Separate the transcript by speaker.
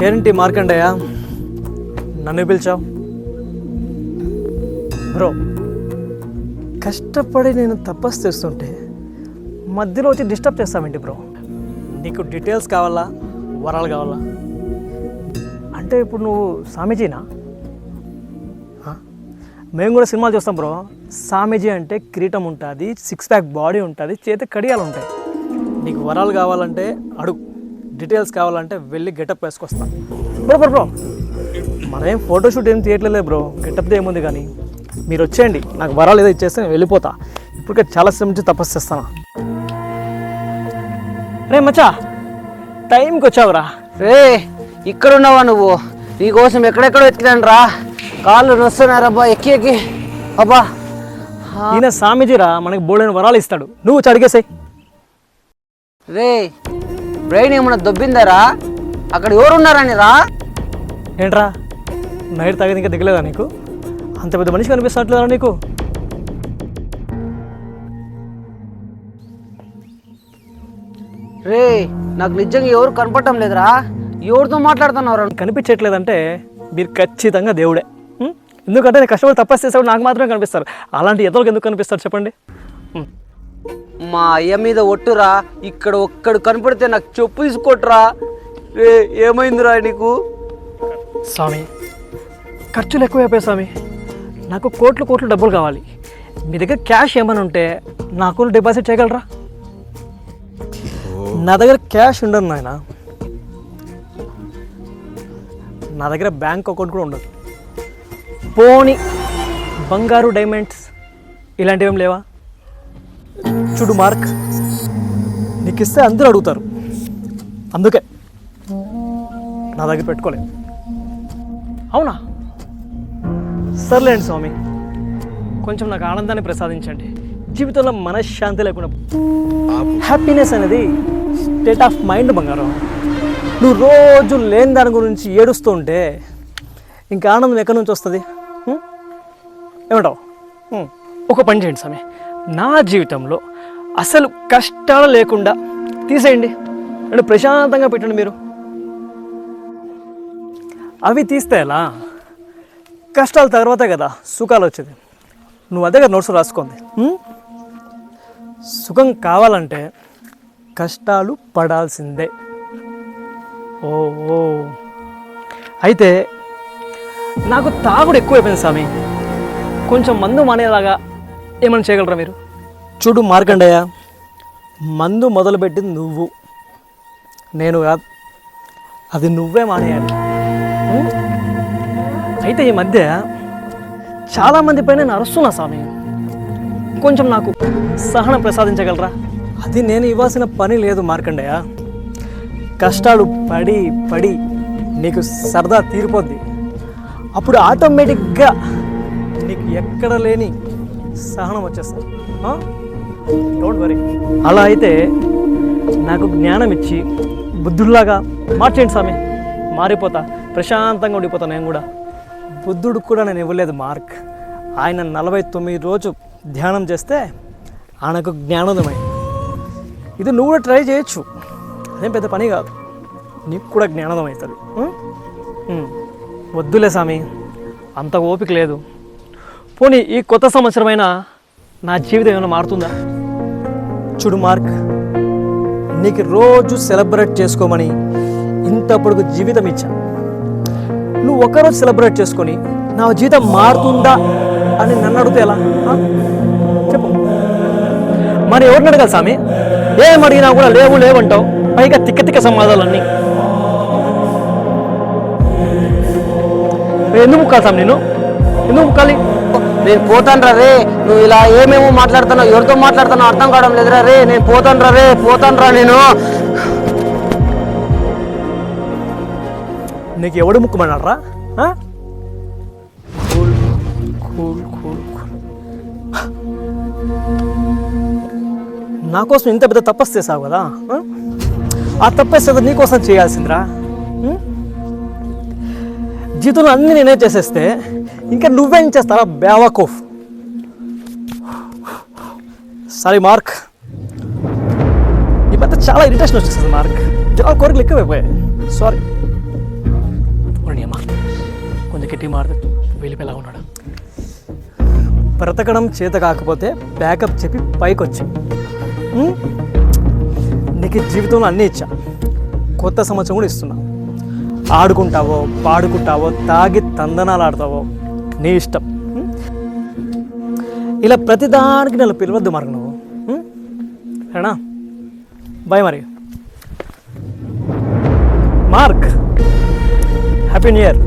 Speaker 1: ఏంటి మార్కండయ్య నన్ను పిలిచావు? బ్రో, కష్టపడి నేను తపస్సు చేస్తుంటే మధ్యలో వచ్చి డిస్టర్బ్ చేస్తామేంటి బ్రో? నీకు డీటెయిల్స్ కావాలా, వరాలు కావాలా? అంటే ఇప్పుడు నువ్వు స్వామీజీనా? మేము కూడా సినిమాలు చూస్తాం బ్రో. స్వామీజీ అంటే కిరీటం ఉంటుంది, 6 ప్యాక్ బాడీ ఉంటుంది, చేతి కడియాలు ఉంటాయి. నీకు వరాలు కావాలంటే అడుగు, డీటెయిల్స్ కావాలంటే వెళ్ళి గెటప్ వేసుకొస్తాను. బ్రో బ్రో బ్రో మనమేం ఫోటోషూట్ ఏం తీయట్లేదు బ్రో, గెటప్ ఏముంది. కానీ మీరు వచ్చేయండి, నాకు వరాలు ఏదో ఇచ్చేస్తే నేను వెళ్ళిపోతా. ఇప్పటికే చాలా శ్రమ నుంచి తపస్సు చేస్తాను. రే మచ్చా, టైంకి వచ్చావురా.
Speaker 2: రే ఇక్కడ ఉన్నావా నువ్వు? నీకోసం ఎక్కడెక్కడ వెతికినాను రా, కాళ్ళు నొస్తున్నారబ్బా ఎక్కి ఎక్కి. అబ్బా
Speaker 1: ఈయన స్వామీజీరా, మనకి బోల్డెన్ వరాలు ఇస్తాడు, నువ్వు చడిగేసాయి.
Speaker 2: రే బ్రెయిన్ ఏమన్నా దొబ్బిందారా? అక్కడ ఎవరున్నారని రా.
Speaker 1: ఏంట్రా నైట్ తాగేది ఇంకా దిగలేదా నీకు? అంత పెద్ద మనిషి కనిపిస్తున్నట్లేదా నీకు?
Speaker 2: రే నాకు నిజంగా ఎవరు కనపడటం లేదురా. ఎవరితో మాట్లాడుతున్నావురా?
Speaker 1: కనిపించట్లేదంటే మీరు ఖచ్చితంగా దేవుడే. ఎందుకంటే నేను కష్టపడి తపస్సు చేసేవాడు నాకు మాత్రమే కనిపిస్తారు. అలాంటి ఎదలకు ఎందుకు కనిపిస్తారు చెప్పండి?
Speaker 2: మా అయ్య మీద ఒట్టురా, ఇక్కడ ఒక్కడు కనపడితే నాకు చెప్పు తీసుకోట్రా. రే ఏమైందిరా నీకు?
Speaker 1: స్వామి, ఖర్చులు ఎక్కువైపోయాయి స్వామి. నాకు కోట్లు డబ్బులు కావాలి. మీ దగ్గర క్యాష్ ఏమైనా ఉంటే నాకు డిపాజిట్ చేయగలరా? నా దగ్గర క్యాష్ ఉండదు నాయన, నా దగ్గర బ్యాంక్ అకౌంట్ కూడా ఉండదు. పోనీ బంగారు, డైమండ్స్ ఇలాంటివి ఏం లేవా? చూడు మార్క్, నీకు ఇస్తే అందరూ అడుగుతారు, అందుకే నా దగ్గర పెట్టుకోలేదు. అవునా? సర్లేండి స్వామి, కొంచెం నాకు ఆనందాన్ని ప్రసాదించండి. జీవితంలో మనశ్శాంతి లేకుండా, హ్యాపీనెస్ అనేది స్టేట్ ఆఫ్ మైండ్ బంగారం. నువ్వు రోజు లేని దాని గురించి ఏడుస్తూ ఉంటే ఇంకా ఆనందం ఎక్కడి నుంచి వస్తుంది? ఏమంటావు? ఒక పని చేయండి స్వామి, నా జీవితంలో అసలు కష్టాలు లేకుండా తీసేయండి, అంటే ప్రశాంతంగా పెట్టండి మీరు. అవి తీస్తే ఎలా? కష్టాల తర్వాతే కదా సుఖాలు వచ్చేది. నువ్వు అదే కదా నోట్స్ రాసుకోండి. సుఖం కావాలంటే కష్టాలు పడాల్సిందే. ఓ అయితే నాకు తాగుడు ఎక్కువైపోయింది స్వామి, కొంచెం మందు మానేలాగా ఏమైనా చేయగలరా మీరు? చూడు మార్కండయ్య, మందు మొదలుపెట్టింది నువ్వు, నేను కాదు. అది నువ్వే మానేయాలి. అయితే ఈ మధ్య చాలామంది పైన నేను అరుస్తున్నా స్వామి, కొంచెం నాకు సహనం ప్రసాదించగలరా? అది నేను ఇవ్వాల్సిన పని లేదు మార్కండయ్య. కష్టాలు పడి పడి నీకు సరదా తీరిపోద్ది, అప్పుడు ఆటోమేటిక్గా నీకు ఎక్కడ లేని సహనం వచ్చేస్తుంది. Don't worry. అలా అయితే నాకు జ్ఞానం ఇచ్చి బుద్ధుల్లాగా మార్చేయండి స్వామి, మారిపోతా, ప్రశాంతంగా ఉండిపోతా. నేను కూడా బుద్ధుడికి కూడా నేను ఇవ్వలేదు మార్క్. ఆయన 49 రోజు ధ్యానం చేస్తే ఆయనకు జ్ఞానోదయం. ఇది నువ్వు కూడా ట్రై చేయొచ్చు, అదేం పెద్ద పని కాదు, నీకు కూడా జ్ఞానోదయం అవుతుంది. వద్దులే స్వామి, అంత ఓపిక లేదు. పోనీ ఈ కొత్త సంవత్సరమైనా నా జీవితం ఏమైనా మారుతుందా? చూడు మార్క్, నీకు రోజు సెలబ్రేట్ చేసుకోమని ఇంత పొడుగు జీవితం ఇచ్చా. నువ్వు ఒకరోజు సెలబ్రేట్ చేసుకొని నా జీవితం మారుతుందా అని నన్ను అడిగితే ఎలా? చెప్పు. మరి ఎవరిని అడగాలి స్వామి? ఏం అడిగినా కూడా లేవు లేవంటావు, పైగా తిక్క తిక్క సమాధానాలన్నీ. ఎందుకు ముక్కాలి స్వామి? నేను ఎందుకు ముక్కాలి?
Speaker 2: నేను పోతాను రే. నువ్వు ఇలా ఏమేమో మాట్లాడుతున్నావు, ఎవరితో మాట్లాడుతున్నావు అర్థం కావడం లేదురా రే. నేను పోతాను రా నేను.
Speaker 1: నీకు ఎవడు ముక్కుమన్నారా? నా కోసం ఇంత పెద్ద తపస్సు చేసావు కదా, ఆ తపస్సు నీకోసం చేయాల్సిందిరా. జీవితంలో అన్నీ నేనే చేసేస్తే ఇంకా నువ్వేం చేస్తారా బేవకూఫ్? సారీ మార్క్, ఈ పెద్ద చాలా ఇరిటేషన్ వచ్చేస్తుంది మార్క్, చాలా కోరికలు ఎక్కువైపోయాయి. సారీ. కెట్టి మారుతూ వెళ్ళిపోయేలా ఉన్నాడు. బ్రతకడం చేత కాకపోతే బ్యాకప్ చెప్పి పైకి వచ్చి నీకు జీవితంలో అన్నీ ఇచ్చా, కొత్త సంవత్సరం కూడా ఇస్తున్నా. ఆడుకుంటావో పాడుకుంటావో తాగి తందనాలు ఆడతావో నీ ఇష్టం. ఇలా ప్రతిదానికి నన్ను పిలవద్దు మరి నువ్వు. సరేనా? బాయ్ మరి. Mark, happy new year.